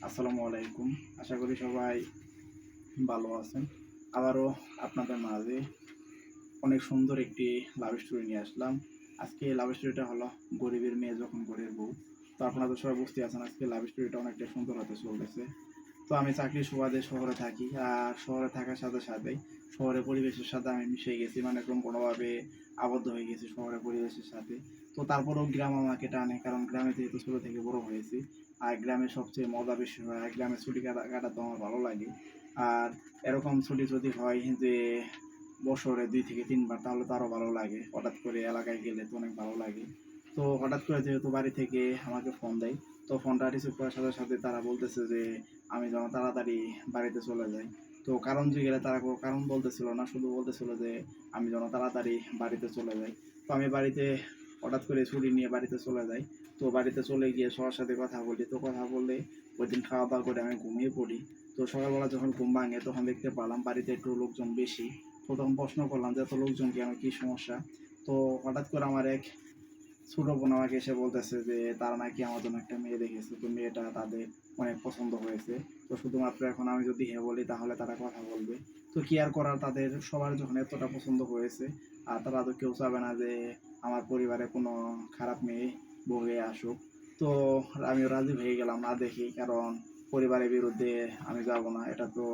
আসসালামু আলাইকুম। আশা করি সবাই ভালো আছেন। আবারও আপনাদের মাঝে অনেক সুন্দর একটি লাভ স্টোরি নিয়ে আসলাম। আজকে লাভ স্টোরিটা হলো গরিবের মেয়ে যখন গরিবের বউ। তো আপনারা তো সবাই বুঝতে আছেন আজকে লাভ স্টোরিটা অনেকটা সুন্দর হতে চলতেছে। তো আমি চাকরির সুবাদে শহরে থাকি। আর শহরে থাকার সাথে সাথেই শহরের পরিবেশের সাথে আমি মিশে গেছি। মানে কোনোভাবে আবদ্ধ হয়ে গেছি শহরের পরিবেশের সাথে। তো তারপরেও গ্রাম আমাকে টানে, কারণ গ্রামে যেহেতু ছোটো থেকে বড় হয়েছি। আর গ্রামে সবচেয়ে মজা বেশি হয়। আর গ্রামে ছুটি কাটাতে আমার ভালো লাগে। আর এরকম ছুটি যদি হয় যে বছরে ২ থেকে ৩ বার, তাহলে তো আরও ভালো লাগে। হঠাৎ করে এলাকায় গেলে তো অনেক ভালো লাগে। তো হঠাৎ করে যেহেতু বাড়ি থেকে আমাকে ফোন দেয়, তো ফোনটা রিসিভ করার সাথে সাথে তারা বলতেছে যে আমি যেন তাড়াতাড়ি বাড়িতে চলে যাই। তো কারণ জিজ্ঞেসে তারা কোনো কারণ বলতেছিল না, শুধু বলতেছিল যে আমি যেন তাড়াতাড়ি বাড়িতে চলে যাই। তো আমি বাড়িতে হঠাৎ করে ছুটি নিয়ে বাড়িতে চলে যাই। তো বাড়িতে চলে গিয়ে সবার সাথে কথা বলি। তো কথা বললে ওইদিন খাওয়া দাওয়া করে আমি ঘুমিয়ে পড়ি। তো সকালবেলা যখন ঘুম ভাঙে তখন দেখতে পেলাম বাড়িতে একটু লোকজন বেশি। তো তখন প্রশ্ন করলাম যে এত লোকজন কেন, কী সমস্যা? তো হঠাৎ করে আমার এক ছোট বোন আমাকে এসে বলতেছে যে তারা নাকি আমার জন্য একটা মেয়ে দেখেছে। তো মেয়েটা তাদের অনেক পছন্দ হয়েছে। তো শুধুমাত্র এখন আমি যদি হ্যাঁ বলি তাহলে তারা কথা বলবে। তো কি আর করার, তাদের সবার যখন এতটা পছন্দ হয়েছে, আর তারা তো কেউ চাবে না যে আমার পরিবারে কোনো খারাপ মেয়ে বউ হয়ে আসুক। তো আমিও রাজি হয়ে গেলাম না দেখি, কারণ পরিবারের বিরুদ্ধে আমি যাব না, এটা তো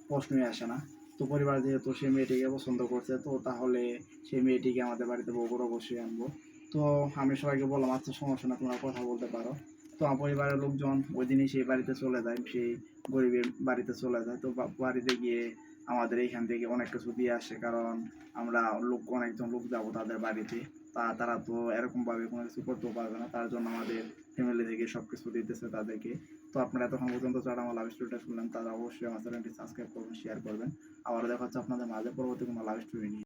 প্রশ্নই আসে না। তো পরিবার যেহেতু সেই মেয়েটিকে পছন্দ করছে, তো তাহলে সেই মেয়েটিকে আমাদের বাড়িতে বউ করে বসিয়ে আনবো। তো আমি সবাইকে বললাম আচ্ছা সমস্যা না, তোমরা কথা বলতে পারো। তো আমার পরিবারের লোকজন ওই দিনই সেই বাড়িতে চলে যায়, সেই গরিবের বাড়িতে চলে যায়। তো বাড়িতে গিয়ে আমাদের এইখান থেকে অনেক কিছু দিয়ে আসে, কারণ আমরা অনেকজন লোক যাবো তাদের বাড়িতে। তারা তো এরকমভাবে কোনো কিছু করতেও পারবে না, তার জন্য আমাদের ফ্যামিলি থেকে সব কিছু দিতেছে তাদেরকে। তো আপনারা এতক্ষণ পর্যন্ত যারা আমার লাভ স্টোরিটা শুনলেন তারা অবশ্যই আমার চ্যানেলটি সাবস্ক্রাইব করবেন, শেয়ার করবেন। আবার দেখা হচ্ছে আপনাদের মাঝে পরবর্তী কোনো লাভ স্টোরি নিয়ে।